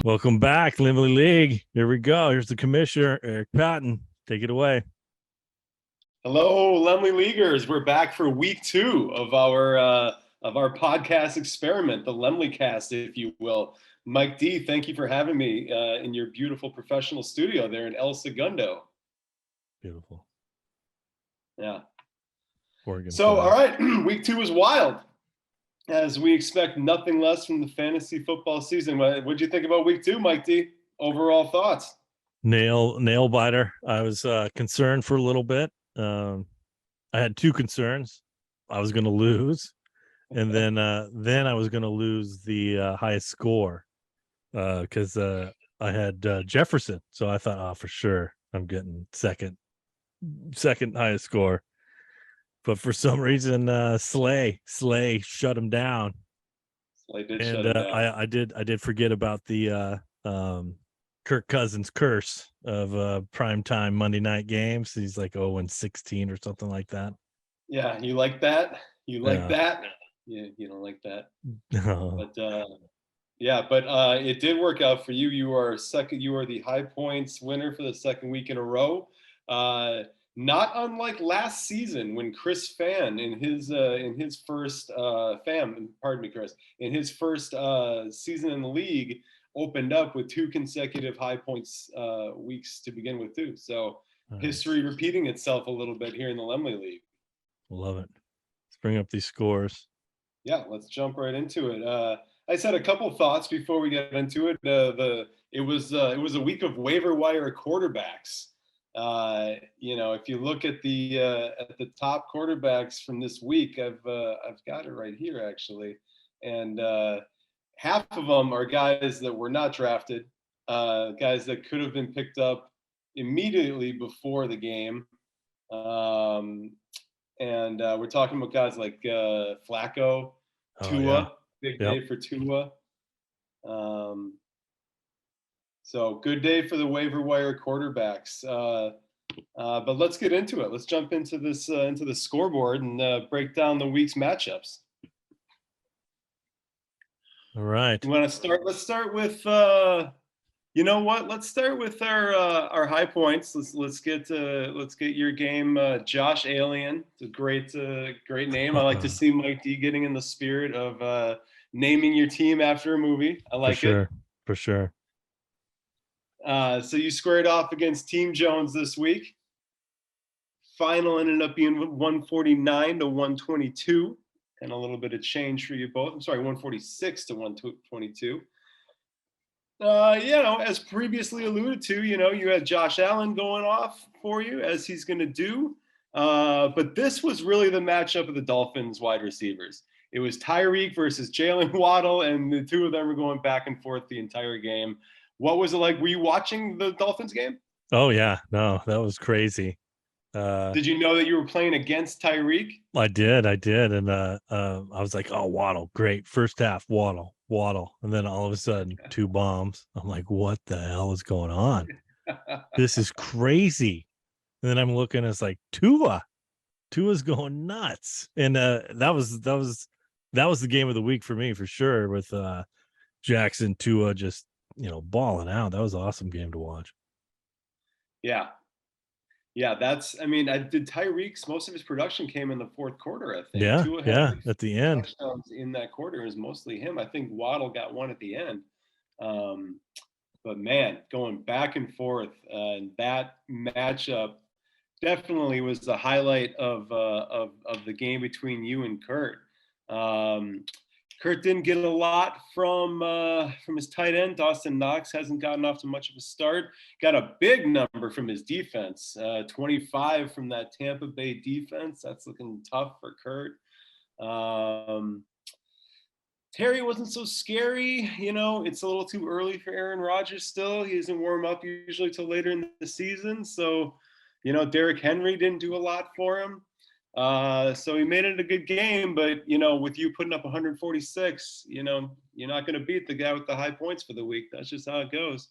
Welcome back, Laemmle League. Here we go. Here's the commissioner, Eric Patton. Take it away. Hello, Laemmle Leaguers. We're back for week 2 of our podcast experiment, the Laemmle Cast, if you will. Mike D, thank you for having me in your beautiful professional studio there in El Segundo. Beautiful. Yeah. Oregon. So, all right, week 2 is wild, as we expect nothing less from the fantasy football season. What did you think about week 2, Mike D? Overall thoughts? Nail biter. I was concerned for a little bit. I had two concerns. I was going to lose, and then I was going to lose the highest score because I had Jefferson. So I thought, for sure, I'm getting second highest score. But for some reason, Slay shut him down. Slay did shut him down. I did forget about the Kirk Cousins curse of primetime Monday night games. He's like 0-16 or something like that. Yeah, you like that? You like that? Yeah, you don't like that. No. But yeah, but it did work out for you. You are second. You are the high points winner for the second week in a row. Not unlike last season when Chris Fan in his first pardon me, Chris, in his first season in the league opened up with 2 consecutive high points weeks to begin with too. So nice. History repeating itself a little bit here in the Laemmle League. Love it. Let's bring up these scores. Yeah, let's jump right into it. I said a couple thoughts before we get into it. It was a week of waiver wire quarterbacks. If you look at the top quarterbacks from this week, I've got it right here actually, and half of them are guys that were not drafted, guys that could have been picked up immediately before the game, and we're talking about guys like Flacco, Tua, big day for Tua. So good day for the waiver wire quarterbacks. But let's get into it. Let's jump into this into the scoreboard and break down the week's matchups. All right. You want to start? Let's start with you know what? Let's start with our high points. Let's get your game, Josh Alien. It's a great name. I like to see Mike D getting in the spirit of naming your team after a movie. I like it. For sure. So you squared off against Team Jones this week. Final ended up being 149 to 122, and a little bit of change for you both. I'm sorry, 146 to 122. As previously alluded to, you had Josh Allen going off for you, as he's going to do. But this was really the matchup of the Dolphins wide receivers. It was Tyreek versus Jalen Waddle, and the two of them were going back and forth the entire game. What was it like? Were you watching the Dolphins game? Oh, yeah. No, that was crazy. Did you know that you were playing against Tyreek? I did. And I was like, oh, Waddle, great. First half, Waddle. And then all of a sudden, 2 bombs. I'm like, what the hell is going on? This is crazy. And then I'm looking, it's like Tua's going nuts. And that was the game of the week for me, for sure, with Jackson, Tua just balling out. That was an awesome game to watch. Yeah, did Tyreek's most of his production came in the fourth quarter, I think. Yeah, Tua had at the end. Touchdowns in that quarter. It was mostly him. I think Waddle got one at the end. But man, going back and forth, that matchup definitely was the highlight of the game between you and Kurt. Kurt didn't get a lot from his tight end. Dawson Knox hasn't gotten off to much of a start. Got a big number from his defense, 25 from that Tampa Bay defense. That's looking tough for Kurt. Terry wasn't so scary. It's a little too early for Aaron Rodgers still. He doesn't warm up usually till later in the season. So, Derrick Henry didn't do a lot for him. So he made it a good game, but with you putting up 146, you're not going to beat the guy with the high points for the week. That's just how it goes.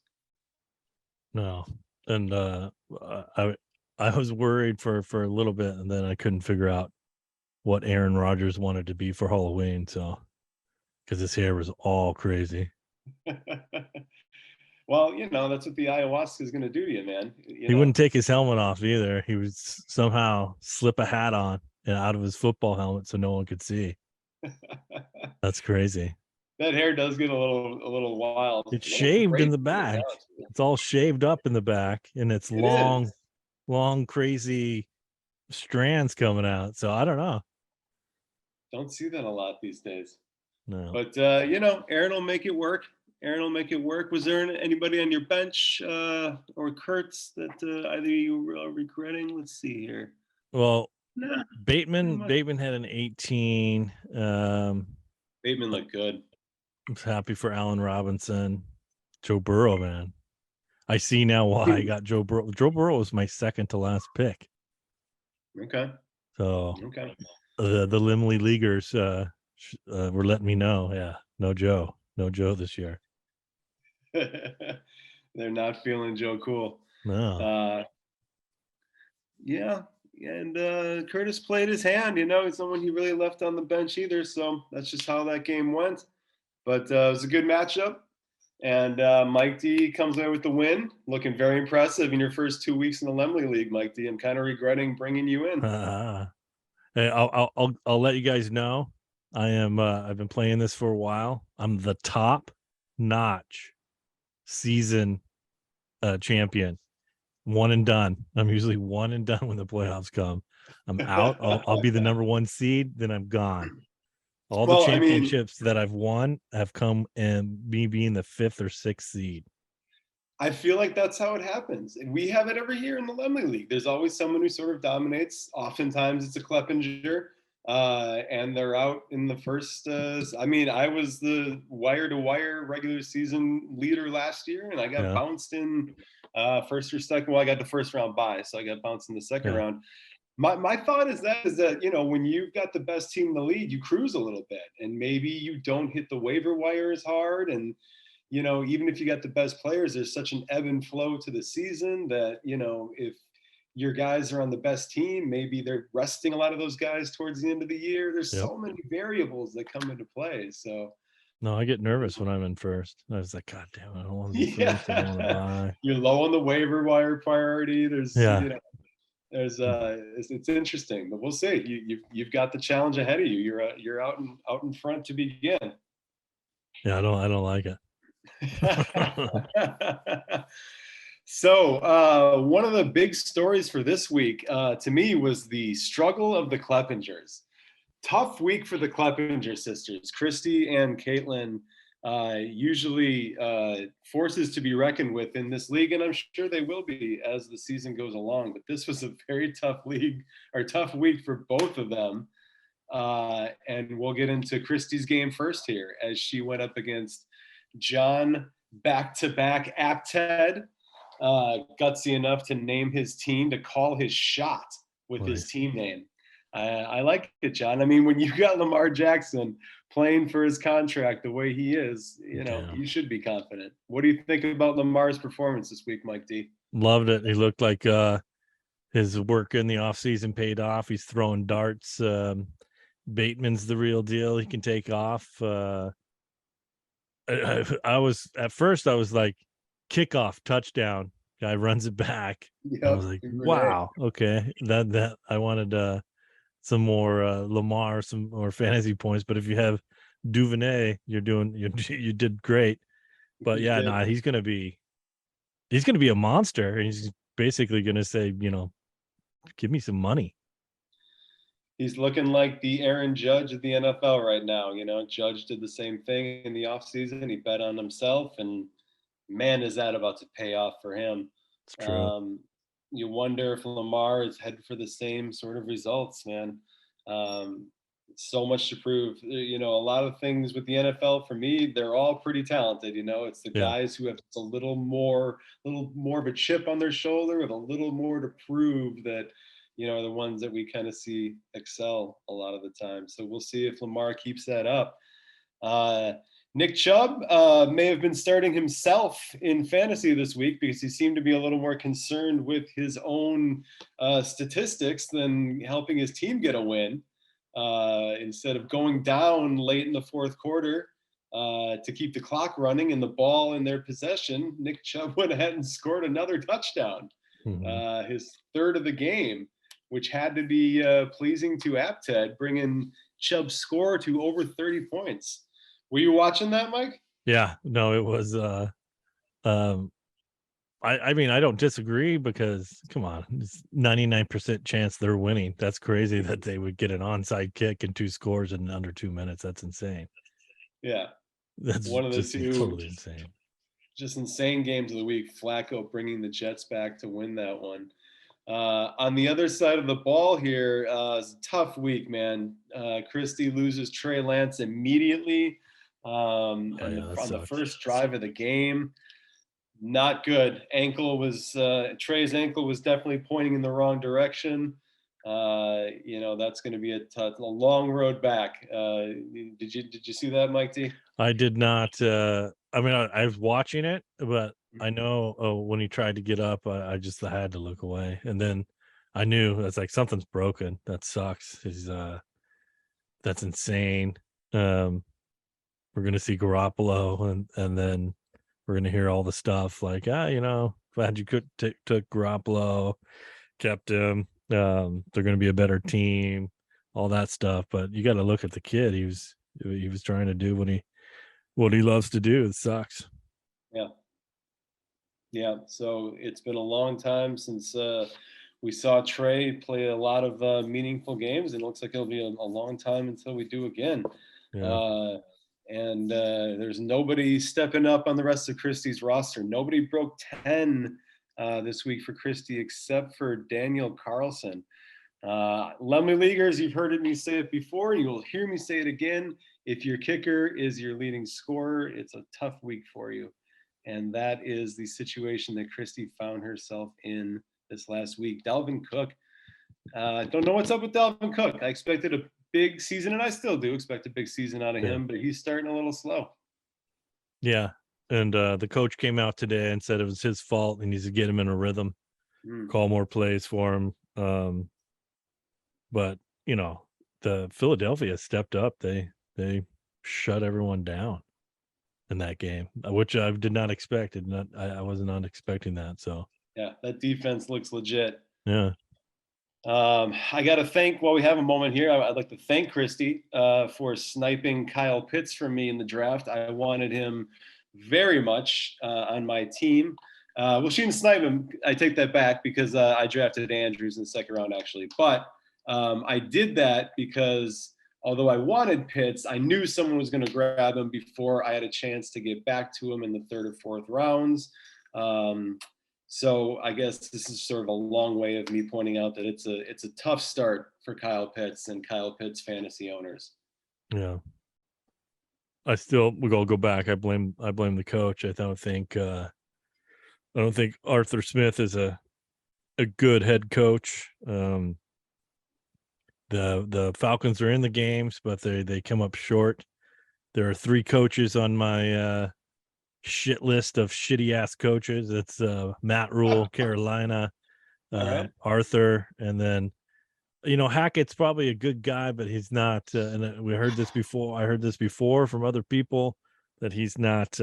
No, and I was worried for a little bit, and then I couldn't figure out what Aaron Rodgers wanted to be for Halloween. So, because his hair was all crazy. Well, that's what the ayahuasca is going to do to you, man. He wouldn't take his helmet off either. He would somehow slip a hat on and out of his football helmet so no one could see. That's crazy. That hair does get a little wild. It's A little shaved in crazy, the to be back. honest with you. It's all shaved up in the back, and it's It is. long, crazy strands coming out. So I don't know. Don't see that a lot these days. No. But Aaron will make it work. Aaron will make it work. Was there anybody on your bench or Kurtz that either you are regretting? Let's see here. Well, Nah, Bateman had an 18. Bateman looked good. I'm happy for Allen Robinson. Joe Burrow, man. I see now why I got Joe Burrow. Joe Burrow was my second to last pick. Okay. So Okay. the Laemmle leaguers were letting me know. Yeah, no Joe this year. They're not feeling Joe Cool. No. Yeah. And Curtis played his hand. He's someone he really left on the bench either. So that's just how that game went. But it was a good matchup. And Mike D comes away with the win, looking very impressive in your first 2 weeks in the Laemmle League, Mike D. I'm kind of regretting bringing you in. Hey, I'll let you guys know. I've been playing this for a while. I'm the top notch season champion. One and done. I'm usually one and done when the playoffs come. I'm out. I'll be the number 1 seed, then I'm gone. All the championships that I've won have come in me being the 5th or 6th seed. I feel like that's how it happens. And we have it every year in the Laemmle League. There's always someone who sort of dominates. Oftentimes it's a Kleppinger, and they're out in the first. I was the wire-to-wire regular season leader last year, and I got bounced in first or second. Well, I got the first round bye, so I got bounced in the second round. My thought is that when you've got the best team in the league, you cruise a little bit, and maybe you don't hit the waiver wire as hard, and even if you got the best players, there's such an ebb and flow to the season that if your guys are on the best team, maybe they're resting a lot of those guys towards the end of the year. There's so many variables that come into play. So no, I get nervous when I'm in first. I was like, God damn it, I don't want to be first. I don't want to buy. You're low on the waiver wire priority. There's it's interesting, but we'll see. You've got the challenge ahead of you. You're out in front to begin. Yeah, I don't like it. So one of the big stories for this week to me was the struggle of the Kleppingers. Tough week for the Kleppinger sisters. Christy and Caitlin usually forces to be reckoned with in this league, and I'm sure they will be as the season goes along. But this was a very tough week for both of them. And we'll get into Christy's game first here as she went up against John back-to-back Apted, gutsy enough to name his team, to call his shot with his team name. I like it, John. I mean, when you got Lamar Jackson playing for his contract the way he is, you should be confident. What do you think about Lamar's performance this week, Mike D? Loved it. He looked like his work in the offseason paid off. He's throwing darts. Bateman's the real deal. He can take off. I was like, kickoff, touchdown. Guy runs it back. Yep, I was like, wow, okay. That I wanted some more Lamar, some more fantasy points. But if you have Duvernay, you did great. But yeah, no, he's gonna be a monster. And he's basically gonna say, give me some money. He's looking like the Aaron Judge of the NFL right now. Judge did the same thing in the offseason. He bet on himself, and man, is that about to pay off for him. It's true. You wonder if Lamar is headed for the same sort of results, man. So much to prove. A lot of things with the NFL, for me, they're all pretty talented. It's the guys who have a little more of a chip on their shoulder, with a little more to prove, that are the ones that we kind of see excel a lot of the time. So we'll see if Lamar keeps that up. Nick Chubb may have been starting himself in fantasy this week because he seemed to be a little more concerned with his own statistics than helping his team get a win. Instead of going down late in the fourth quarter, to keep the clock running and the ball in their possession, Nick Chubb went ahead and scored another touchdown, his third of the game, which had to be pleasing to Apted, bringing Chubb's score to over 30 points. Were you watching that, Mike? Yeah, no, it was I mean, I don't disagree because come on, it's 99% chance they're winning. That's crazy that they would get an onside kick and 2 scores in under 2 minutes. That's insane. Yeah, That's one of the just two totally insane. just insane games of the week. Flacco bringing the Jets back to win that one. On the other side of the ball here, it's a tough week, man. Christie loses Trey Lance immediately Oh, and yeah, that on the sucks. first drive of the game. Not good. Trey's ankle was definitely pointing in the wrong direction. That's going to be a long road back. Did you see that, Mike D? I did not, I mean, I was watching it, but I know, when he tried to get up, I just had to look away, and then I knew it's like something's broken. That sucks. That's insane. We're gonna see Garoppolo, and then we're gonna hear all the stuff like, glad you could took Garoppolo, kept him. They're gonna be a better team, all that stuff. But you got to look at the kid. He was trying to do what he loves to do. It sucks. Yeah. Yeah. So it's been a long time since we saw Trey play a lot of meaningful games, and it looks like it'll be a long time until we do again. Yeah. And there's nobody stepping up on the rest of Christie's roster. Nobody broke 10 this week for Christie except for Daniel Carlson. Laemmle Leaguers, you've heard me say it before, and you will hear me say it again. If your kicker is your leading scorer, it's a tough week for you. And that is the situation that Christie found herself in this last week. Dalvin Cook. I don't know what's up with Dalvin Cook. I expected a big season, and I still do expect a big season out of him, but he's starting a little slow. Yeah. And the coach came out today and said it was his fault. He needs to get him in a rhythm, call more plays for him. But the Philadelphia stepped up. They shut everyone down in that game, which I did not expect. I was not expecting that. So yeah, that defense looks legit. yeah. I got to thank, while we have a moment here, I'd like to thank Christie for sniping Kyle Pitts from me in the draft. I wanted him very much on my team. Well, she didn't snipe him. I take that back because I drafted Andrews in the second round, actually. But I did that because although I wanted Pitts, I knew someone was going to grab him before I had a chance to get back to him in the third or fourth rounds. So I guess this is sort of a long way of me pointing out that it's a tough start for Kyle Pitts and Kyle Pitts fantasy owners. Yeah. We'll go back. I blame the coach. I don't think Arthur Smith is a good head coach. The Falcons are in the games, but they come up short. There are 3 coaches on my shit list of shitty ass coaches. It's Matt Rule, Carolina, Right. Arthur, and then Hackett's probably a good guy, but he's not. And we heard this before. I heard this before from other people that he's not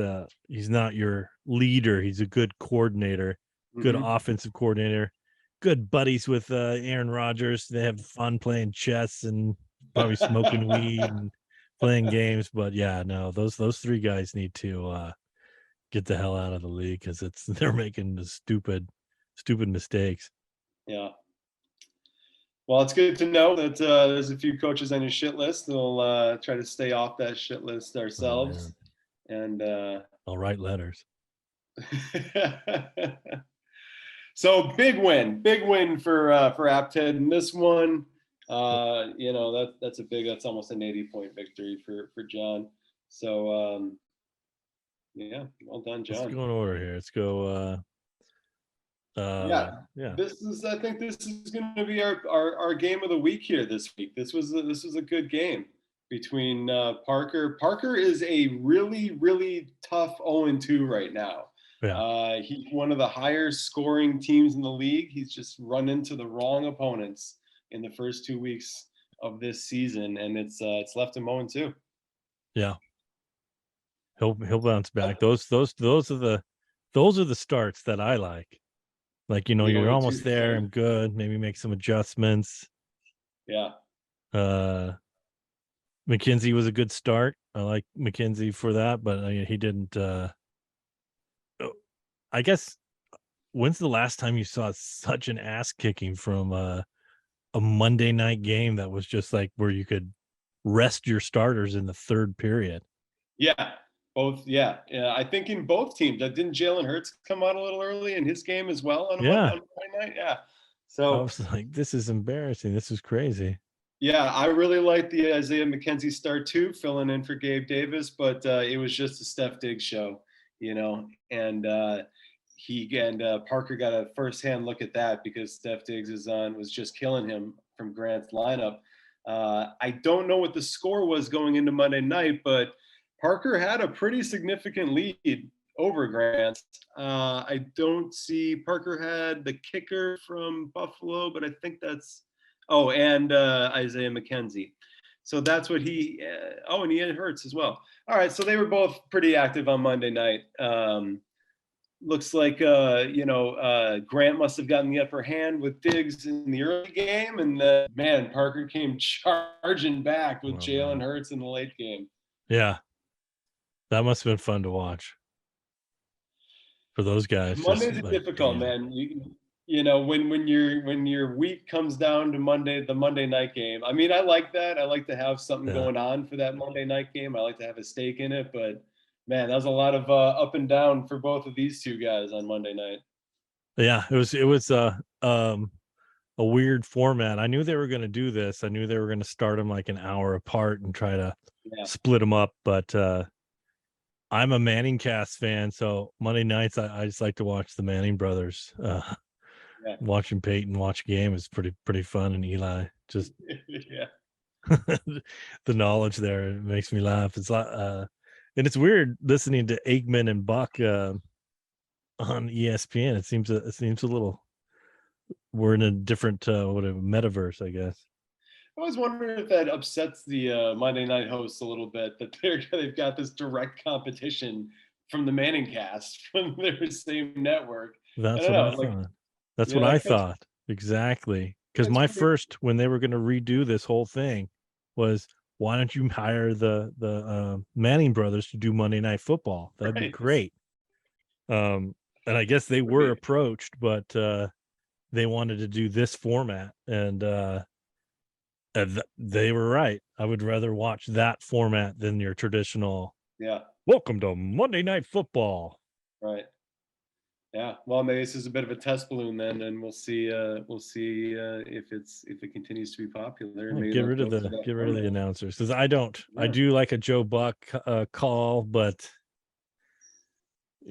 your leader. He's a good coordinator, good offensive coordinator, good buddies with Aaron Rodgers. They have fun playing chess and probably smoking weed and playing games. But yeah, no, those 3 guys need to get the hell out of the league because they're making the stupid mistakes. Yeah. Well, it's good to know that there's a few coaches on your shit list. We'll try to stay off that shit list ourselves. And I'll write letters. So big win for Apted in this one. That's almost an 80-point victory for John. So yeah, well done, John. Let's go in order here. Let's go. Yeah. Yeah. I think this is going to be our game of the week here this week. This was a good game between Parker. Parker is a really, really tough 0-2 right now. Yeah. He's one of the higher scoring teams in the league. He's just run into the wrong opponents in the first 2 weeks of this season, and it's left him 0-2. Yeah. He'll bounce back. Those are the starts that I like. Like, The you're only two almost there. concern. I'm good. Maybe make some adjustments. Yeah. Uh, McKenzie was a good start. I like McKenzie for that, but he didn't. Oh, I guess, when's the last time you saw such an ass kicking from a Monday night game that was just like where you could rest your starters in the third period? Yeah. Both. Yeah. Yeah. I think in both teams, didn't Jalen Hurts come out a little early in his game as well on Yeah, Monday night? Yeah. I So was like, this is embarrassing. This is crazy. yeah, I really like the Isaiah McKenzie start too, filling in for Gabe Davis, but it was just a Steph Diggs show, and Parker got a firsthand look at that because Steph Diggs was just killing him from Grant's lineup. I don't know what the score was going into Monday night, but Parker had a pretty significant lead over Grant. I don't see Parker had the kicker from Buffalo, but I think that's and Isaiah McKenzie. So that's what and he had Hurts as well. All right, so they were both pretty active on Monday night. Looks like Grant must have gotten the upper hand with Diggs in the early game, and man, Parker came charging back with Oh Jalen man, Hurts in the late game. yeah, that must have been fun to watch for those guys. Just Mondays are like, difficult, damn. man. When your week comes down to the Monday night game. I mean, I like that. I like to have something Yeah, going on for that Monday night game. I like to have a stake in it, but man, that was a lot of up and down for both of these two guys on Monday night. yeah. It was a weird format. I knew they were going to do this. I knew they were going to start them like an hour apart and try to Yeah, split them up. But I'm a Manning cast fan, so Monday nights I just like to watch the Manning brothers. yeah, Watching Peyton watch a game is pretty fun, and Eli just yeah. the knowledge there, it makes me laugh. It's like and it's weird listening to Aikman and Buck on ESPN. It seems a little, we're in a different whatever metaverse, I guess. I was wondering if that upsets the Monday night hosts a little bit that they've got this direct competition from the Manning cast from their same network. I That's don't what I know, like thought. That's what I that cuts thought. Exactly. Because that's my pretty first, when they were going to redo this whole thing, was, why don't you hire the Manning brothers to do Monday Night Football? That'd be right. great. And I guess they Would were be. approached, but they wanted to do this format, and they were right. I would rather watch that format than your traditional Yeah, "Welcome to Monday Night Football." right. Yeah. Well, maybe this is a bit of a test balloon then, and we'll see. If it continues to be popular, and Yeah, maybe get they'll rid of go to the that get rid of the format. announcers, because I don't. I Yeah, do like a Joe Buck call, but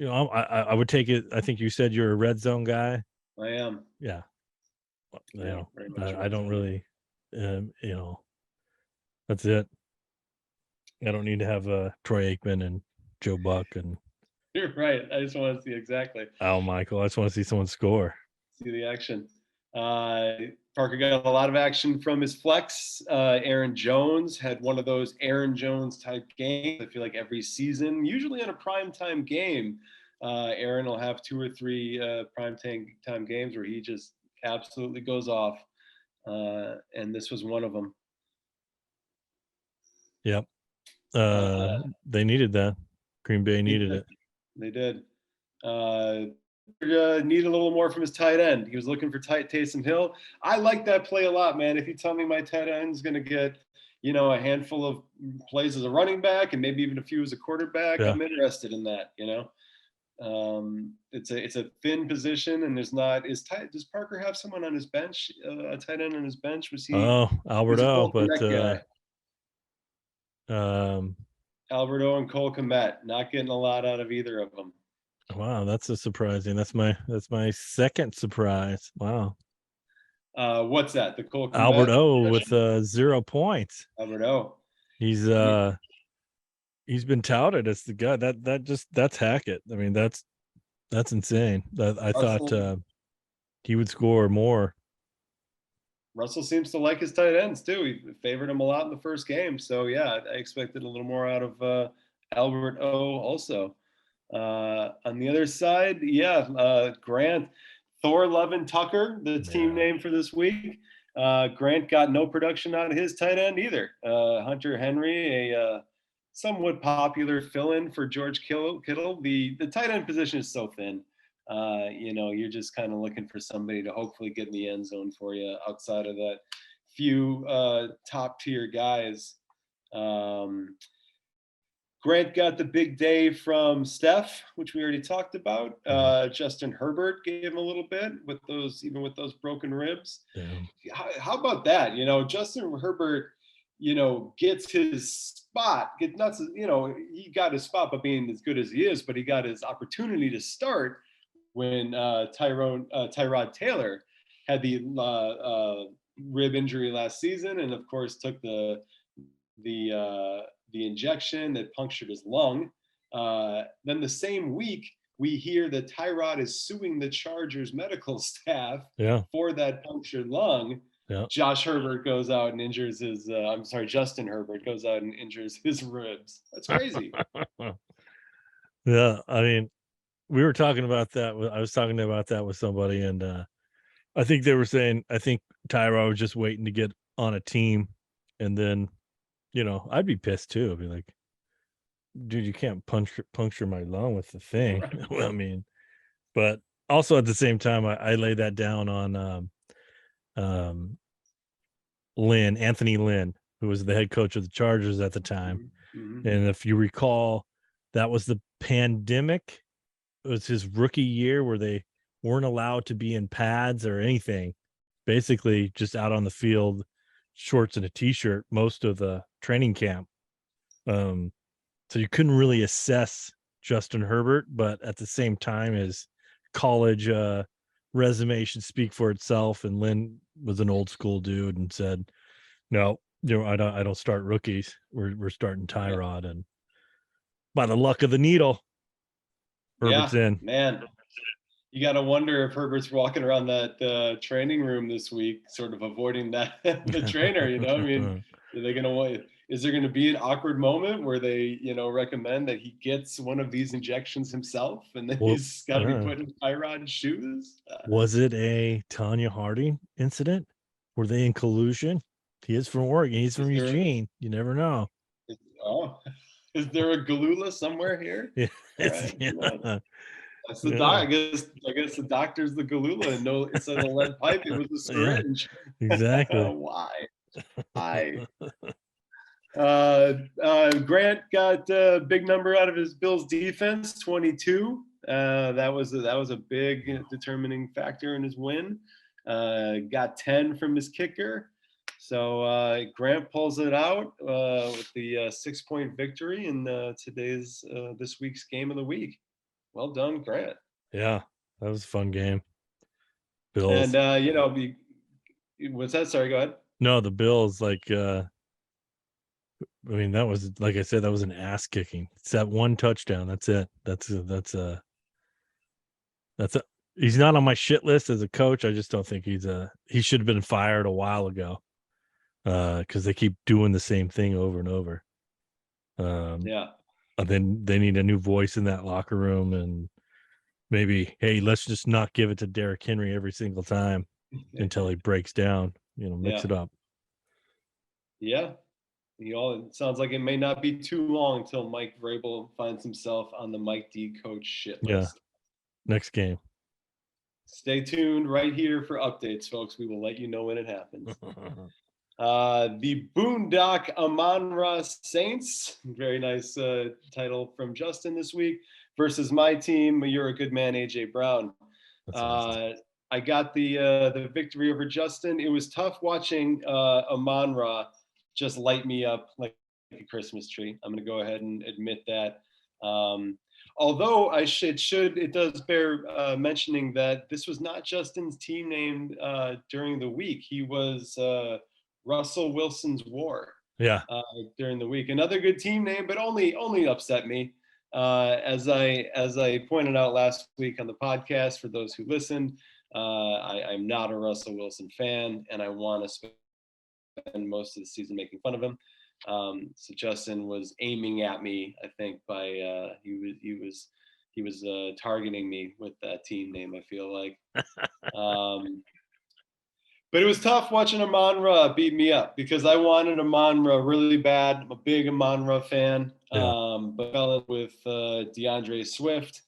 I would take it. I think you said you're a red zone guy. I am. Yeah, Yeah, very much a I red don't zone. really. That's it. I don't need to have Troy Aikman and Joe Buck and You're right. I just want to see exactly. Al Michael. I just want to see someone score. See the action. Parker got a lot of action from his flex. Aaron Jones had one of those Aaron Jones type games. I feel like every season, usually in a prime time game, Aaron will have two or three prime time games where he just absolutely goes off. And this was one of them. Yep. Uh, They needed that. Green Bay they needed did. it. They did. Needed a little more from his tight end. He was looking for Taysom Hill. I like that play a lot, man. If you tell me my tight end's going to get, a handful of plays as a running back and maybe even a few as a quarterback, Yeah. I'm interested in that. It's a thin position, and does Parker have someone on his bench, a tight end on his bench? Oh, Was he Alberto, Cole but Komet guy? um, Alberto and Cole Komet, not getting a lot out of either of them. wow, that's a surprising. That's my second surprise. Wow. What's that? The Cole Albert Komet O with impression? 0 points. Alberto. He's he's been touted as the guy that's Hackett. I mean, that's insane. That I thought Russell he would score more. Russell seems to like his tight ends too. He favored him a lot in the first game, so yeah, I expected a little more out of Albert O also. On the other side, Grant, Thor Levin Tucker, the team name for this week. Grant got no production out of his tight end either. Hunter Henry, a somewhat popular fill-in for George Kittle. The tight end position is so thin. You're just kind of looking for somebody to hopefully get in the end zone for you outside of that few top tier guys. Grant got the big day from Steph, which we already talked about. Justin Herbert gave him a little bit with those broken ribs. Yeah. How about that? Justin Herbert, gets his spot. He got his spot by being as good as he is, but he got his opportunity to start when Tyrod Taylor had the rib injury last season, and of course took the injection that punctured his lung. Then the same week, we hear that Tyrod is suing the Chargers medical staff for that punctured lung. Yeah. Justin Herbert goes out and injures his ribs. That's crazy. Yeah, I mean, we were talking about that. I was talking about that with somebody, and I think they were saying, I think Tyrod was just waiting to get on a team, and then, I'd be pissed too. I'd be like, dude, you can't puncture my lung with the thing. Right. I mean, but also at the same time, I lay that down on Anthony Lynn, who was the head coach of the Chargers at the time. Mm-hmm. And if you recall, that was the pandemic. It was his rookie year where they weren't allowed to be in pads or anything, basically just out on the field, shorts and a t-shirt most of the training camp. So you couldn't really assess Justin Herbert, but at the same time, his college resume should speak for itself. And Lynn was an old school dude and said, "No, I don't start rookies. We're starting Tyrod." And by the luck of the needle, Herbert's in. Man, you got to wonder if Herbert's walking around that training room this week, sort of avoiding the trainer. I mean, are they gonna wait? Is there going to be an awkward moment where they, recommend that he gets one of these injections himself, and then he's got to be put in Tyrod's shoes? Was it a Tanya Harding incident? Were they in collusion? He is from Oregon. He's from Eugene. You never know. Is there a Galula somewhere here? Yeah. Right. That's the doc. I guess the doctor's the Galula, and no, instead of a lead pipe, it was a syringe. Yeah, exactly. Why? Grant got a big number out of his Bills defense, 22. That was a big determining factor in his win. Got 10 from his kicker. So Grant pulls it out with the 6-point victory in this week's game of the week. Well done, Grant. Yeah, that was a fun game. Bills. And what's that? Sorry, go ahead. No, the Bills, I mean, that was, like I said, that was an ass kicking. It's that one touchdown. That's it. He's not on my shit list as a coach. I just don't think he should have been fired a while ago. Because they keep doing the same thing over and over. And then they need a new voice in that locker room, and maybe, hey, let's just not give it to Derrick Henry every single time until he breaks down. Mix it up. Yeah. It sounds like it may not be too long until Mike Vrabel finds himself on the Mike D coach shit list. Yeah. Next game. Stay tuned right here for updates, folks. We will let you know when it happens. The Boondock Amon-Ra Saints, very nice title from Justin this week, versus my team, You're a Good Man, AJ Brown. Awesome. I got the victory over Justin. It was tough watching Amon-Ra just light me up like a Christmas tree. I'm going to go ahead and admit that. Although it does bear mentioning that this was not Justin's team name during the week. He was Russell Wilson's War. Yeah. During the week, another good team name, but only upset me. As I pointed out last week on the podcast, for those who listened, I'm not a Russell Wilson fan, and I want to spend most of the season making fun of him. So Justin was aiming at me, I think, by he was targeting me with that team name, I feel like. But it was tough watching Amon-Ra beat me up because I wanted Amon-Ra really bad. I'm a big Amon-Ra fan, Yeah. but fell in with DeAndre Swift,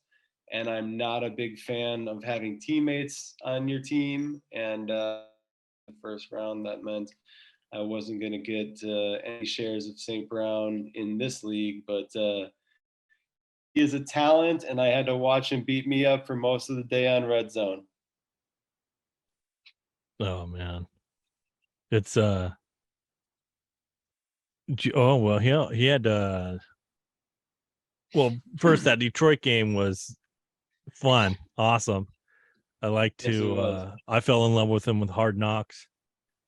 and I'm not a big fan of having teammates on your team. And the first round, that meant I wasn't going to get any shares of St. Brown in this league, but he is a talent, and I had to watch him beat me up for most of the day on Red Zone. Oh man. It's oh well, he had well, first that Detroit game was fun, awesome. I like Yes, it to was. I fell in love with him with Hard Knocks.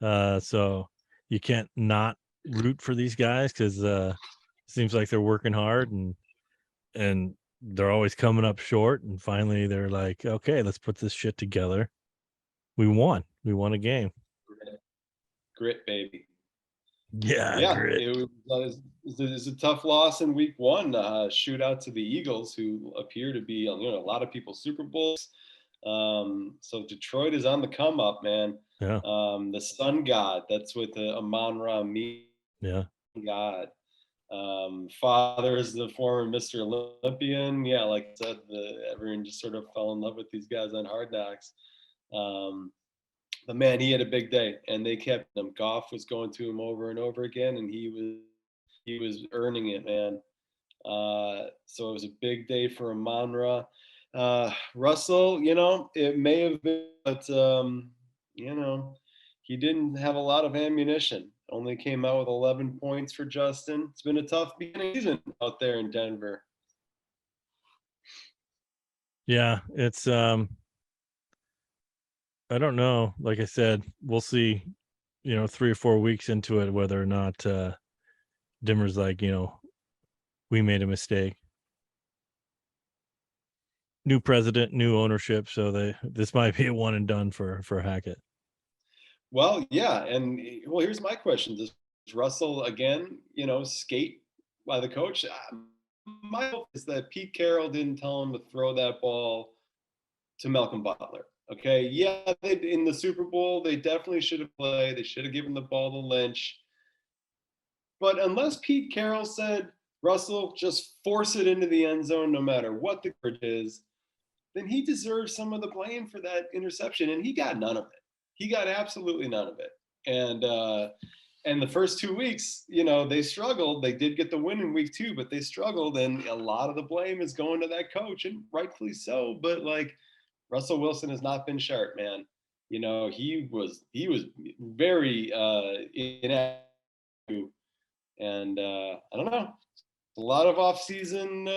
So you can't not root for these guys because seems like they're working hard and they're always coming up short. And finally, they're like, okay, let's put this shit together. We won. We won a game. Grit, baby. Yeah, Yeah, grit. it was a tough loss in week one. Shootout to the Eagles, who appear to be, a lot of people's Super Bowls. So Detroit is on the come up, man. Yeah, The Sun God, that's what the Amon-Ra means. yeah. God. Father is the former Mr. Olympian. Yeah, like I said, everyone just sort of fell in love with these guys on Hard Knocks. Um, but man, he had a big day, and they kept him. Goff was going to him over and over again, and he was earning it, man. So it was a big day for Amon-Ra. Russell, it may have been, but he didn't have a lot of ammunition. Only came out with 11 points for Justin. It's been a tough beginning season out there in Denver. Yeah, it's I don't know. Like I said, we'll see, 3 or 4 weeks into it whether or not Dimmer's like, we made a mistake. New president, new ownership, so this might be a one and done for Hackett. Well, yeah, and here's my question: does Russell again, skate by the coach? My hope is that Pete Carroll didn't tell him to throw that ball to Malcolm Butler. Okay, yeah, in the Super Bowl, they definitely should have played. They should have given the ball to Lynch. But unless Pete Carroll said, Russell, just force it into the end zone no matter what the coverage is, then he deserves some of the blame for that interception. And he got none of it. He got absolutely none of it. And the first 2 weeks, they struggled. They did get the win in week 2, but they struggled. And a lot of the blame is going to that coach, and rightfully so. But like, Russell Wilson has not been sharp, man. He was very inactive, and I don't know. A lot of off-season,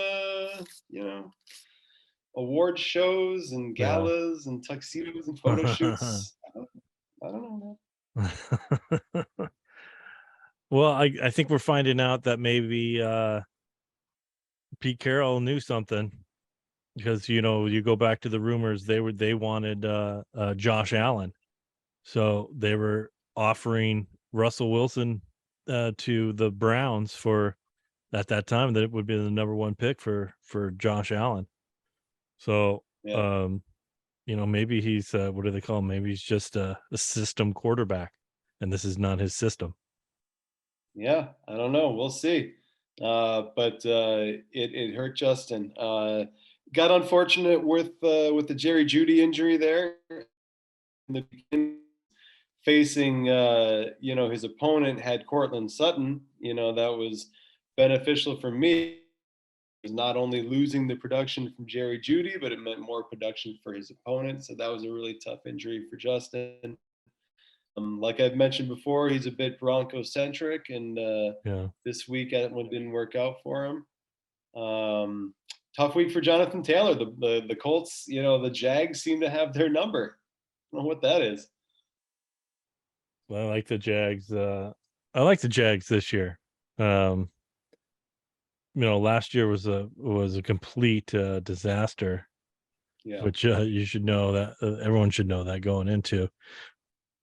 award shows and Yeah. galas and tuxedos and photo shoots. I don't know, man. Well, I think we're finding out that maybe Pete Carroll knew something because you go back to the rumors they wanted Josh Allen, so they were offering Russell Wilson to the Browns for at that time that it would be the number one pick for Josh Allen. So Yeah. maybe he's what do they call him? Maybe he's just a system quarterback, and this is not his system. Yeah, I don't know. We'll see. But it hurt Justin. Got unfortunate with the Jerry Jeudy injury there in the beginning, facing his opponent had Cortland Sutton. That was beneficial for me. Was not only losing the production from Jerry Jeudy, but it meant more production for his opponent. So that was a really tough injury for Justin. Like I've mentioned before, he's a bit Bronco centric, and Yeah. this week one didn't work out for him. Tough week for Jonathan Taylor. The Colts, the Jags seem to have their number. I don't know what that is. I like the Jags. I like the Jags this year. Last year was a complete disaster, Yeah. which you should know that everyone should know that going into.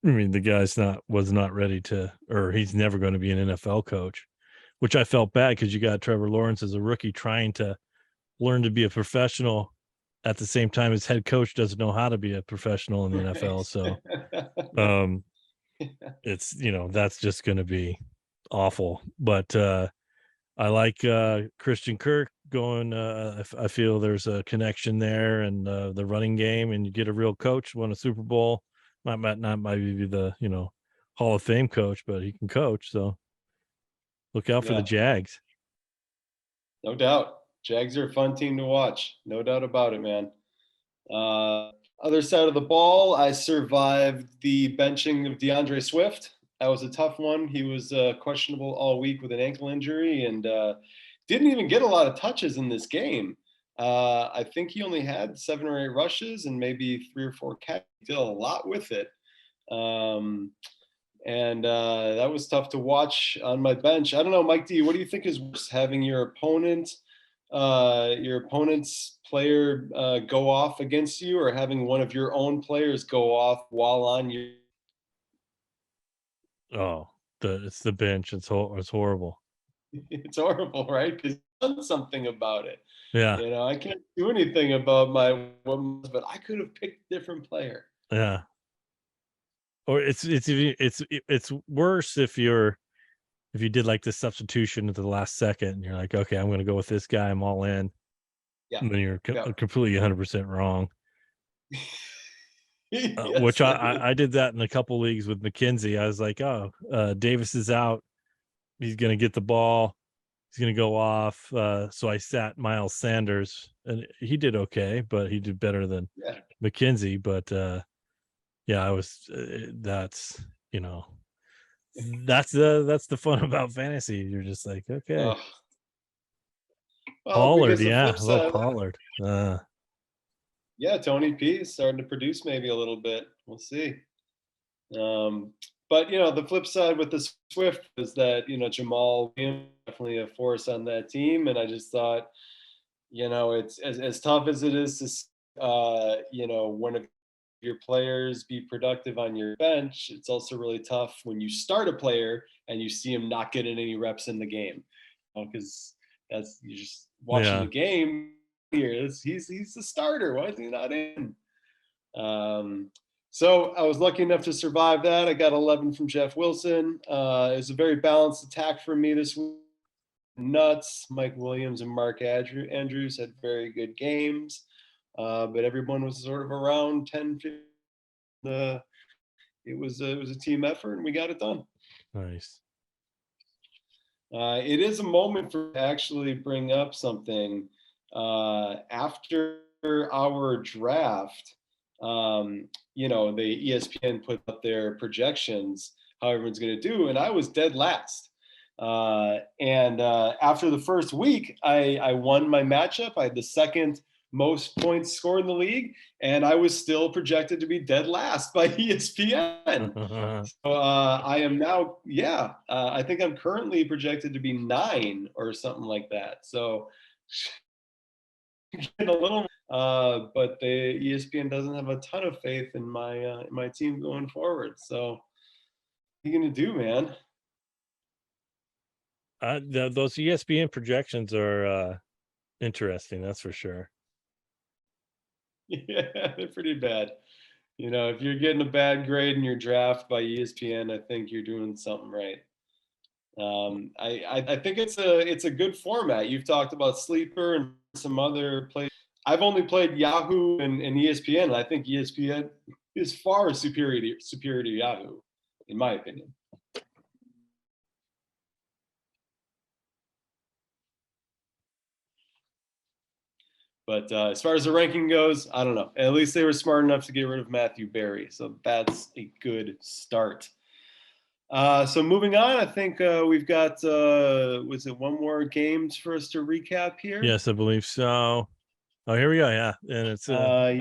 I mean, the guy's was not ready to, or he's never going to be an NFL coach. which I felt bad because you got Trevor Lawrence as a rookie trying to learn to be a professional at the same time his head coach doesn't know how to be a professional in the NFL. So um it's that's just going to be awful. But I like Christian Kirk going. I feel there's a connection there, and the running game, and you get a real coach, won a Super Bowl. Not might be the Hall of Fame coach, but he can coach. So look out for the Yeah, Jags. no doubt. Jags are a fun team to watch. No doubt about it, man. Other side of the ball, I survived the benching of DeAndre Swift. That was a tough one. He was questionable all week with an ankle injury and didn't even get a lot of touches in this game. I think he only had 7 or 8 rushes and maybe 3 or 4 catches. He did a lot with it. And that was tough to watch on my bench. I don't know, Mike D, what do you think is worse, having your opponent's player go off against you, or having one of your own players go off while on your? Oh, it's the bench. It's horrible. It's horrible, right? Because you've done something about it. Yeah, I can't do anything about but I could have picked a different player. yeah. Or it's worse if you did like the substitution at the last second, and you're like, okay, I'm going to go with this guy. I'm all in. Yeah, And then you're yeah. completely 100% wrong. Yes, Which that is. I did that in a couple leagues with McKenzie. I was like, oh, Davis is out. He's going to get the ball. He's going to go off. So I sat Miles Sanders, and he did okay, but he did better than Yeah. McKenzie. But yeah, I was. That's the fun about fantasy. You're just like, okay, Uh, well, Pollard, because the yeah, flip I love side, Pollard. yeah, Tony P is starting to produce maybe a little bit. We'll see. But the flip side with the Swift is that Jamal Williams definitely a force on that team, and I just thought it's as tough as it is to one of your players be productive on your bench. It's also really tough when you start a player and you see him not getting any reps in the game, because that's you're just watching the Yeah, game. Here, he's the starter. Why is he not in? So I was lucky enough to survive that. I got 11 from Jeff Wilson. It was a very balanced attack for me this week. Nuts. Mike Williams and Mark Andrews had very good games, but everyone was sort of around 10, 15. It was a team effort, and we got it done. nice. It is a moment for actually bring up something. After our draft, the ESPN put up their projections, how everyone's going to do, and I was dead last. And after the first week, I won my matchup. I had the second most points scored in the league, and I was still projected to be dead last by ESPN. So I am now, yeah, I think I'm currently projected to be 9 or something like that. So a little, but the ESPN doesn't have a ton of faith in my team going forward. So what are you gonna do, man? Those ESPN projections are interesting. That's for sure. Yeah, they're pretty bad. If you're getting a bad grade in your draft by ESPN, I think you're doing something right. I think it's a good format. You've talked about Sleeper and some other plays. I've only played Yahoo and ESPN, and I think ESPN is far superior to Yahoo, in my opinion. But as far as the ranking goes, I don't know. At least they were smart enough to get rid of Matthew Berry, so that's a good start. So moving on, I think we've got was it one more games for us to recap here? Yes, I believe so. Oh, here we go. Yeah, and it's Yeah,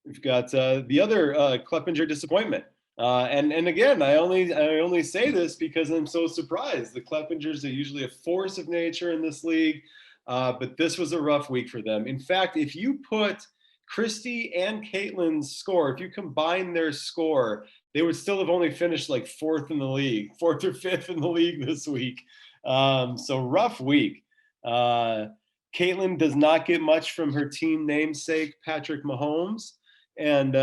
we've got the other Kleppinger disappointment. And again, I only say this because I'm so surprised. The Kleppingers are usually a force of nature in this league, but this was a rough week for them. In fact, if you put Christy and Caitlin's score, if you combine their score, they would still have only finished like fourth or fifth in the league this week. So rough week. Caitlin does not get much from her team namesake, Patrick Mahomes. And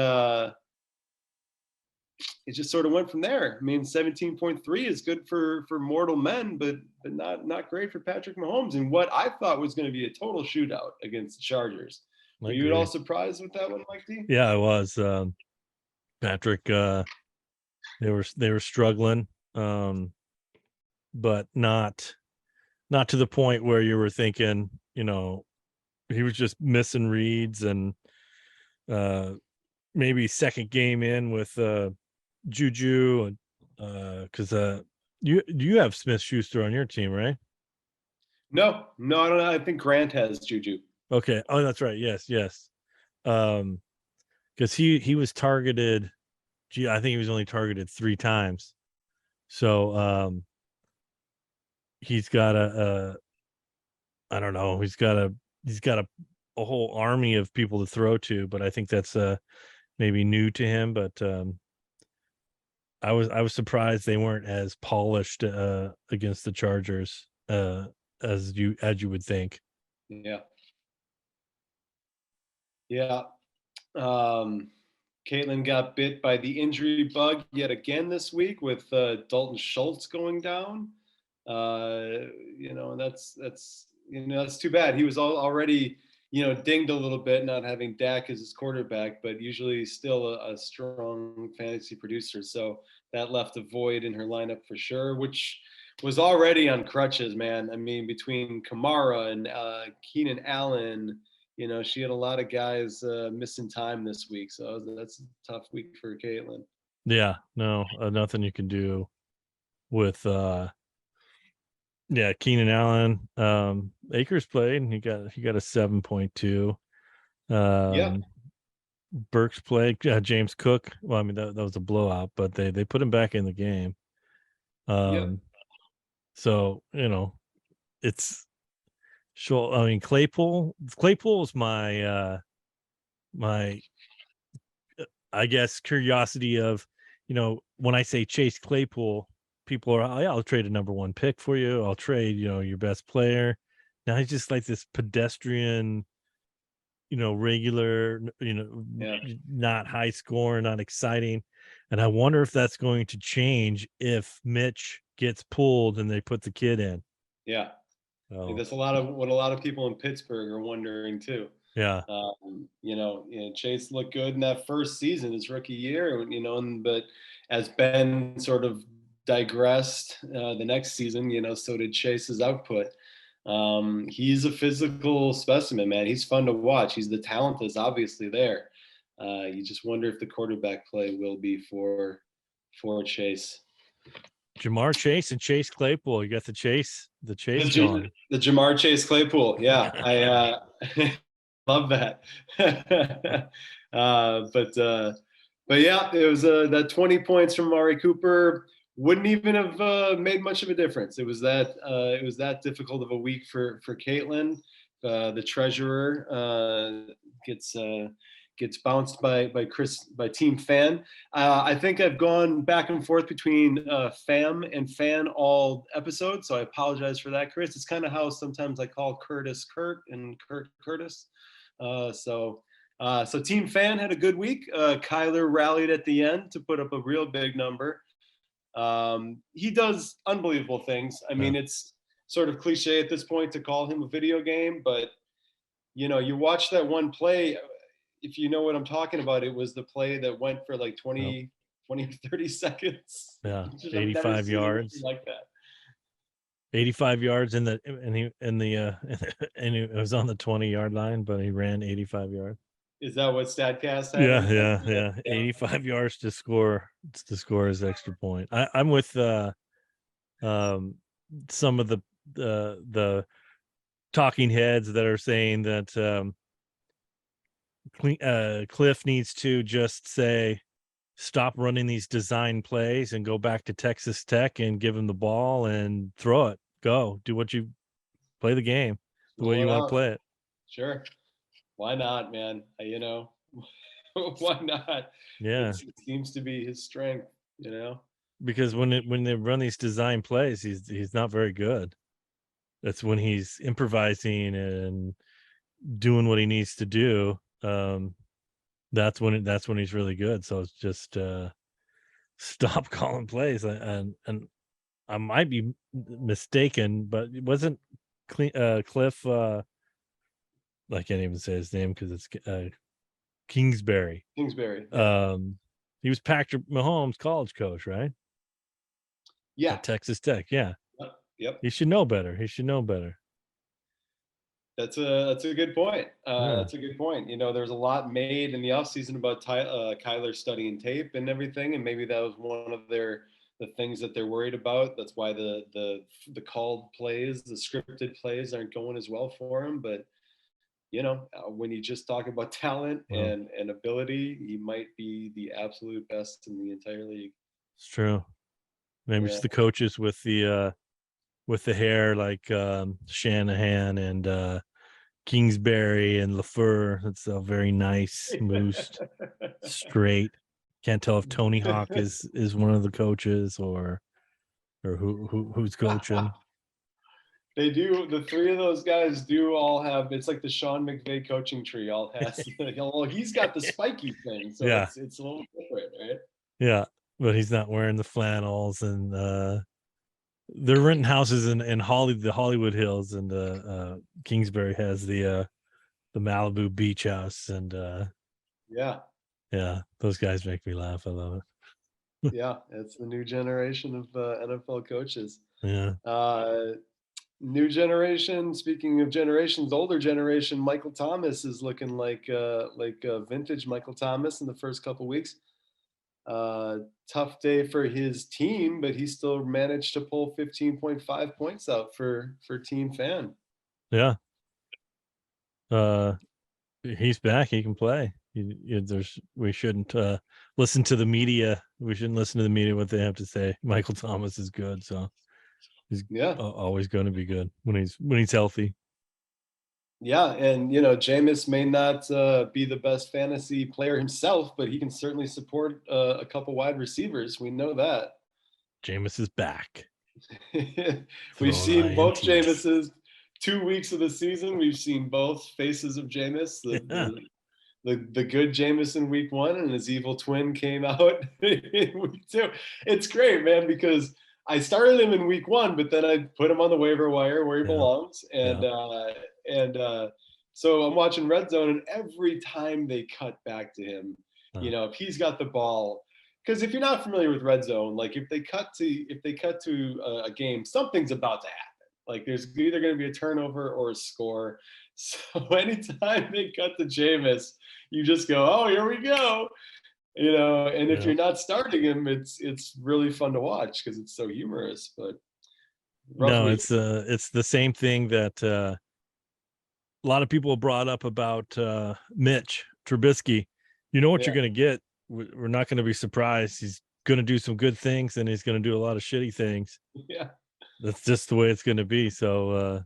it just sort of went from there. I mean, 17.3 is good for mortal men, but not great for Patrick Mahomes. And what I thought was going to be a total shootout against the Chargers. Were you at all surprised with that one, Mike D? Yeah, I was. Patrick, they were struggling, but not to the point where you were thinking, he was just missing reads, and maybe second game in with Juju, and because you have Smith Schuster on your team, right? No, I don't know. I think Grant has Juju. Okay. Oh, that's right. Yes. Because he was targeted. I think he was only targeted 3 times. So he's got I don't know, he's got a whole army of people to throw to, but I think that's maybe new to him. But I was surprised they weren't as polished against the Chargers as you would think. Yeah. Caitlin got bit by the injury bug yet again this week with Dalton Schultz going down. And that's too bad. He was already dinged a little bit not having Dak as his quarterback, but usually still a strong fantasy producer. So that left a void in her lineup for sure, which was already on crutches, man. I mean, between Kamara and Keenan Allen, she had a lot of guys missing time this week. So that's a tough week for Caitlin. Yeah, no, nothing you can do with Keenan Allen. Akers played, and he got a 7.2. Burks played. James Cook. Well, I mean that was a blowout, but they put him back in the game. So it's sure. I mean Claypool is my my I guess curiosity of when I say Chase Claypool, people are, oh, yeah, I'll trade a number 1 pick for you. I'll trade your best player. Now he's just like this pedestrian, regular, not high score, not exciting. And I wonder if that's going to change if Mitch gets pulled and they put the kid in. Yeah. That's what a lot of people in Pittsburgh are wondering too. Yeah. Chase looked good in that first season, his rookie year, but as Ben sort of digressed the next season, so did Chase's output. He's a physical specimen, man. He's fun to watch. The talent is obviously there. You just wonder if the quarterback play will be for Chase. Jamar Chase and Chase Claypool. You got the Chase going. The Jamar Chase Claypool. Yeah, I love that. But yeah, it was that 20 points from Amari Cooper wouldn't even have made much of a difference. It was that difficult of a week for Caitlin. The treasurer gets bounced by Team Fan. I think I've gone back and forth between Fam and Fan all episodes, so I apologize for that, Chris. It's kind of how sometimes I call Curtis Kurt and Kurt Curtis. So Team Fan had a good week. Kyler rallied at the end to put up a real big number. He does unbelievable things. I mean, it's sort of cliche at this point to call him a video game, but you watch that one play. If you know what I'm talking about, it was the play that went for like 20, 30 seconds. Yeah, 85 yards like that. 85 yards and it was on the 20-yard line, but he ran 85 yards. Is that what Statcast had? Yeah. 85 yards to score his extra point. I'm with some of the talking heads that are saying that Cliff needs to just say, stop running these design plays and go back to Texas Tech and give him the ball and throw it. Go do what you play the game the way you want to play it. Sure. Why not, man? Why not? Yeah, It seems to be his strength, because when they run these design plays, he's not very good. That's when he's improvising and doing what he needs to do. That's when he's really good. So it's just stop calling plays. And I might be mistaken, but it wasn't Cliff. I can't even say his name because it's Kingsbury. Kingsbury. Yeah. He was Patrick Mahomes' college coach, right? Yeah. At Texas Tech. Yeah, Yep. he should know better. He should know better. That's a good point. Yeah. That's a good point. There's a lot made in the offseason about Kyler studying tape and everything, and maybe that was one of the things that they're worried about. That's why the called plays, the scripted plays, aren't going as well for him. But when you just talk about talent Well, and ability, he might be the absolute best in the entire league. it's true. Maybe Yeah. it's the coaches with the hair like Shanahan and Kingsbury and LaFleur. It's a very nice, smooth, straight. Can't tell if Tony Hawk is one of the coaches or who's coaching. They do. The three of those guys do all have. It's like the Sean McVay coaching tree. All has. Well, he's got the spiky thing, so Yeah, it's a little different, right? yeah, but he's not wearing the flannels and they're renting houses in the Hollywood Hills, and Kingsbury has the Malibu beach house, and Yeah, yeah, those guys make me laugh. I love it. yeah. It's the new generation of NFL coaches. Yeah, Uh, New generation. Speaking of generations, older generation. Michael Thomas is looking like vintage Michael Thomas in the first couple weeks. Tough day for his team, but he still managed to pull 15.5 points out for Team Fan. yeah. Uh, he's back. He can play. We shouldn't listen to the media. We shouldn't listen to the media what they have to say. Michael Thomas is good, so he's Yeah, always going to be good when he's healthy. yeah, and Jameis may not be the best fantasy player himself, but he can certainly support a couple wide receivers. We know that. Jameis is back, We've throwing seen both ints. Jameis's 2 weeks of the season. We've seen both faces of Jameis. Yeah, The good Jameis in week one, and his evil twin came out in week two. It's great, man, because I started him in week one, but then I put him on the waiver wire where he yeah, belongs, yeah. and so I'm watching Red Zone, and every time they cut back to him, if he's got the ball, because if you're not familiar with Red Zone, like if they cut to a game, something's about to happen. Like there's either going to be a turnover or a score. So anytime they cut to Jameis, you just go, oh, here we go. And if Yeah. you're not starting him, it's really fun to watch because it's so humorous. But rough No, week. it's the same thing that a lot of people brought up about Mitch Trubisky. You know what you're Yeah, going to get. We're not going to be surprised. He's going to do some good things, and he's going to do a lot of shitty things. yeah, That's just the way it's going to be. So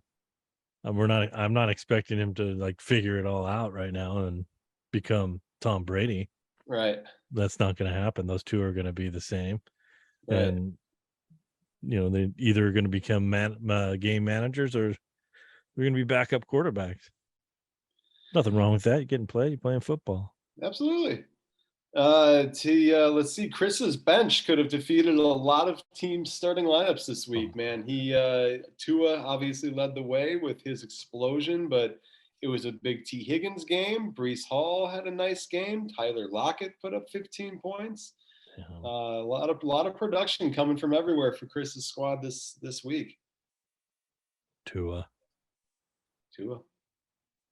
I'm not expecting him to like figure it all out right now and become Tom Brady. right, That's not going to happen. Those two are going to be the same, right. and they either are going to become game managers or they're going to be backup quarterbacks. Nothing wrong with that. You're getting played. You're playing football. Absolutely. Let's see. Chris's bench could have defeated a lot of teams' starting lineups this Oh, week. Man, Tua obviously led the way with his explosion, but it was a big T. Higgins game. Brees Hall had a nice game. Tyler Lockett put up 15 points. yeah. A lot of production coming from everywhere for Chris's squad this week. Tua. Tua.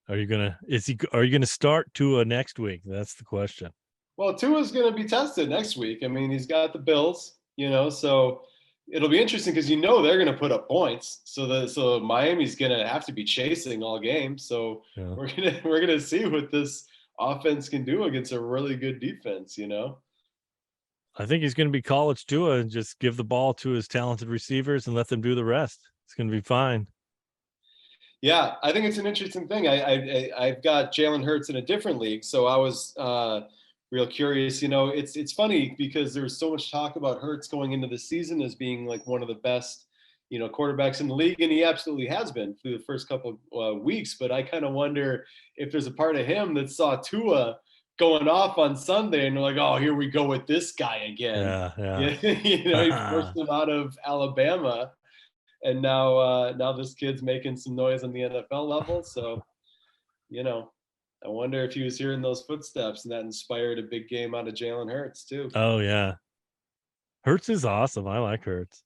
Are you gonna start Tua next week? That's the question. Well, Tua's going to be tested next week. I mean, he's got the Bills, so it'll be interesting because they're going to put up points. So Miami's going to have to be chasing all game. So Yeah. we're gonna see what this offense can do against a really good defense. I think he's gonna be college Tua and just give the ball to his talented receivers and let them do the rest. It's gonna be fine. Yeah, I think it's an interesting thing. I've got Jalen Hurts in a different league, so I was real curious. You know, it's funny because there was so much talk about Hurts going into the season as being like one of the best, you know, quarterbacks in the league, and he absolutely has been through the first couple of weeks. But I kind of wonder if there's a part of him that saw Tua going off on Sunday and they're like, oh, here we go with this guy again. Yeah. Yeah, you know, he forced him out of Alabama, and now this kid's making some noise on the NFL level. So, you know, I wonder if he was hearing those footsteps and that inspired a big game out of Jalen Hurts too. Oh yeah. Hurts is awesome. I like Hurts.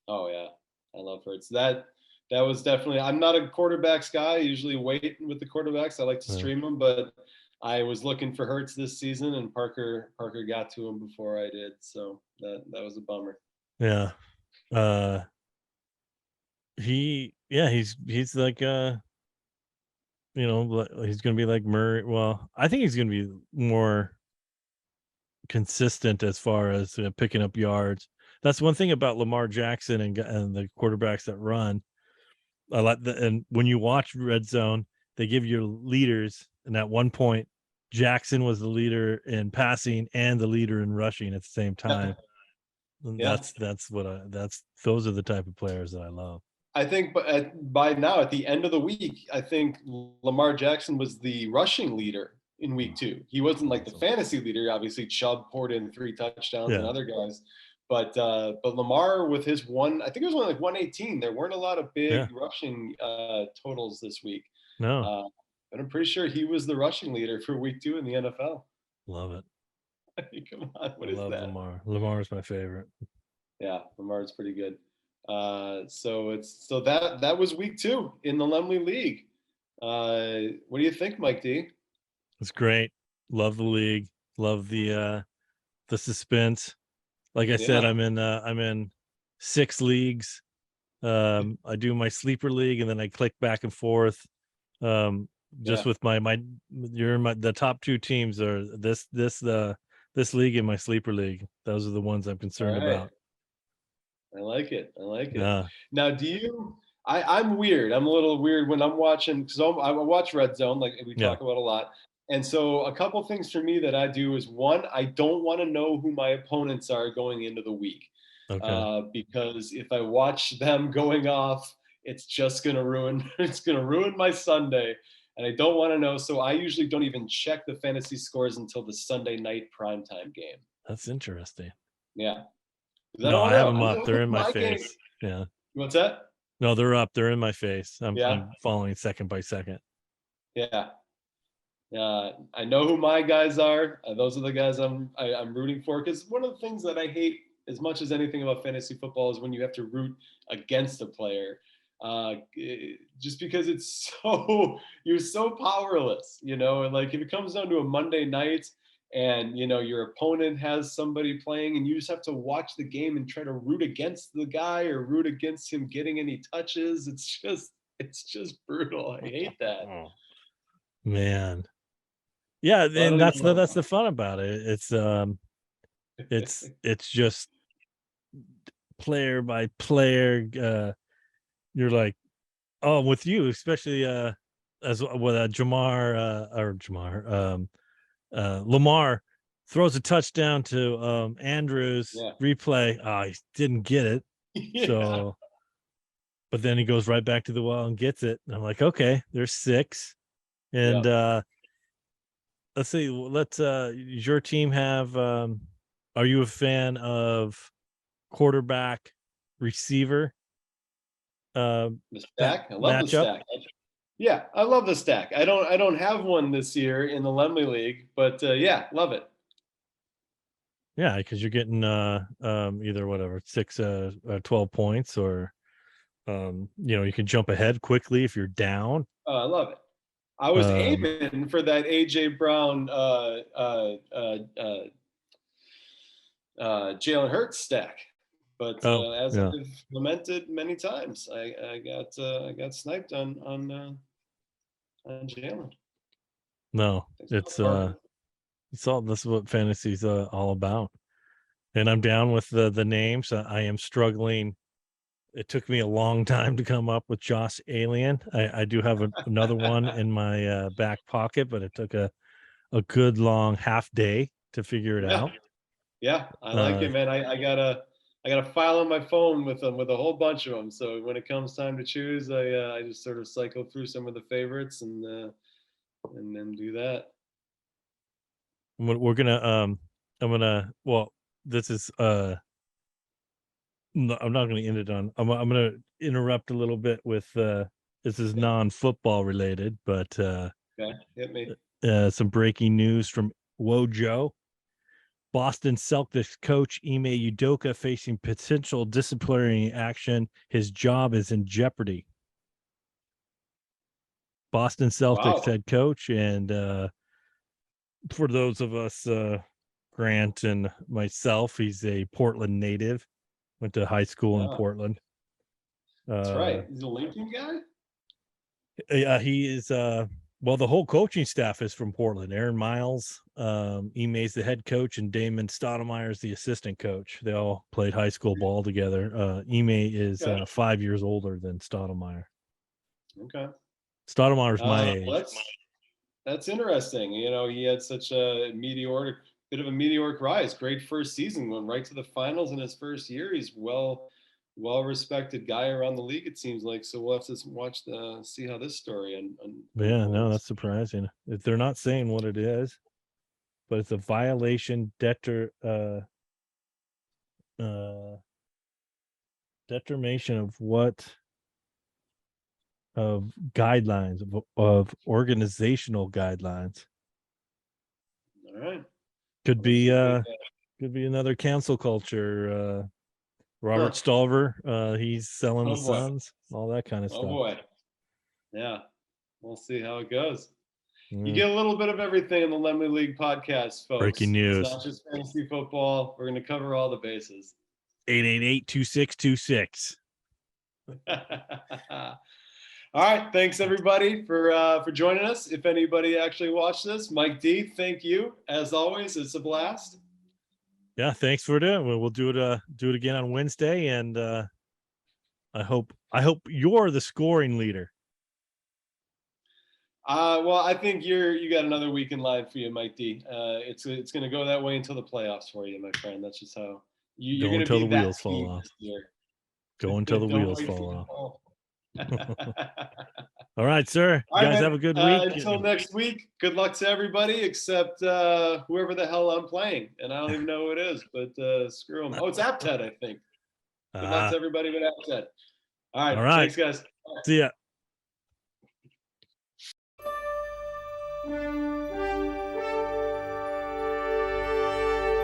Oh yeah, I love Hurts. That was definitely. I'm not a quarterbacks guy. I usually wait with the quarterbacks. I like to Yeah. stream them, but I was looking for Hurts this season, and Parker got to him before I did, so that was a bummer. Yeah. He's like you know, he's gonna be like Murray. Well, I think he's gonna be more consistent as far as picking up yards. That's one thing about Lamar Jackson and the quarterbacks that run. I like and when you watch Red Zone, they give you leaders, and at one point, Jackson was the leader in passing and the leader in rushing at the same time. And Yeah, that's those are the type of players that I love. I think, but by now at the end of the week, I think Lamar Jackson was the rushing leader in week 2. He wasn't like the fantasy leader. Obviously, Chubb poured in 3 touchdowns and Yeah. other guys, but Lamar with his one, I think it was only like 118. There weren't a lot of big Yeah. rushing totals this week, No. uh, but I'm pretty sure he was the rushing leader for week 2 in the NFL. Love it. Come on, what I is love that? Lamar. Lamar's my favorite. Yeah, Lamar's pretty good. So that was week 2 in the Laemmle League. What do you think, Mike D? It's great. Love the league. Love the suspense. Like I said, Yeah, I'm in 6 leagues. I do my sleeper league and then I click back and forth. Just yeah. with the top 2 teams are this league and my sleeper league. Those are the ones I'm All concerned right. about. I like it. I like it. Yeah. Now, do you? I'm weird. I'm a little weird when I'm watching because I watch Red Zone, like we Yeah. talk about a lot. And so, a couple things for me that I do is one, I don't want to know who my opponents are going into the week, Okay. because if I watch them going off, it's just gonna ruin it's gonna ruin my Sunday, and I don't want to know. So I usually don't even check the fantasy scores until the Sunday night primetime game. That's interesting. Yeah, because I No, don't I want have to. them I'm up. gonna They're look in at my my game. face. Yeah. What's that? No, they're up. They're in my face. Yeah, I'm following second by second. yeah. I know who my guys are. Those are the guys I'm rooting for. Because one of the things that I hate as much as anything about fantasy football is when you have to root against a player, just because it's so you're so powerless, you know. And like if it comes down to a Monday night, and you know your opponent has somebody playing, and you just have to watch the game and try to root against the guy or root against him getting any touches. It's just brutal. I hate that. Oh man. Yeah, So I and don't even know. that's the fun about it. It's just player by player. You're like, oh, with you, especially as with Lamar throws a touchdown to Andrews Yeah. replay. He didn't get it. Yeah. So but then he goes right back to the well and gets it. And I'm like, okay, there's 6. And Yeah. let's see, does your team have are you a fan of quarterback receiver The stack. I love the matchup? stack. Yeah, I love the stack. I don't have one this year in the Laemmle League, but yeah, love it. Yeah, because you're getting either whatever 12 points or you can jump ahead quickly if you're down. I love it. I was Um aiming for that AJ Brown, Jalen Hurts stack, but oh as yeah, I've lamented many times, I got sniped on Jalen. no, Thanks for the Parker. it's all this is what fantasy's all about. And I'm down with the names. I am struggling. It took me a long time to come up with Josh Alien. I do have another one in my back pocket, but it took a good long half day. to figure it Yeah. out. Yeah, I like it, man. I got a file on my phone with them, with a whole bunch of them. So when it comes time to choose, I just sort of cycle through some of the favorites and then do that. We're gonna I'm gonna well this is no, I'm not gonna end it on I'm gonna interrupt a little bit with this is Yeah. non-football related, but Okay, hit me. some breaking news from Wojo. Boston Celtics coach Ime Udoka facing potential disciplinary action. His job is in jeopardy. Boston Celtics Wow. head coach, and for those of us, Grant and myself, he's a Portland native. Went to high school in Yeah, Portland. that's right. Uh, He's a Lincoln guy. he is. Well, the whole coaching staff is from Portland. Aaron Miles, Ime's the head coach, and Damon Stoudemire is the assistant coach. They all played high school ball together. Ime is Okay. 5 years older than Stoudemire. Okay. Stoudemire's my Well, age. that's interesting. You know, he had such a bit of a meteoric rise. Great first season, went right to the finals in his first year. He's well respected guy around the league. It seems like. So we'll have to see how this story Yeah, no, unfolds. that's surprising. They're not saying what it is, but it's a violation uh determination of what of guidelines of organizational guidelines. All right. Could Well, this be is a big. could be another cancel culture. Robert Huh. Stolver, he's selling the Oh boy. Suns, all that kind of Oh stuff. boy. Yeah. We'll see how it goes. You Mm. get a little bit of everything in the Laemmle League podcast, Breaking folks. It's news. not just fantasy football. We're going to cover all the bases. 888-2626. All right, thanks everybody for joining us. If anybody actually watched this, Mike D, thank you as always. It's a blast. Yeah, thanks for doing it. We'll do it again on Wednesday, and I hope you're the scoring leader. Well, I think you got another week in line for you, Mike D. It's going to go that way until the playoffs for you, my friend. That's just how you're Go going to until be the that wheels fall team off. this year. Go until the Don't wheels wait for fall the off. fall. All right, sir. All You right, guys man. have a good week. Until next week, good luck to everybody except whoever the hell I'm playing. And I don't even know who it is, but screw them. Oh, it's Apted, I think. Good luck to everybody but Apted. All right. All right. Thanks, guys. See ya.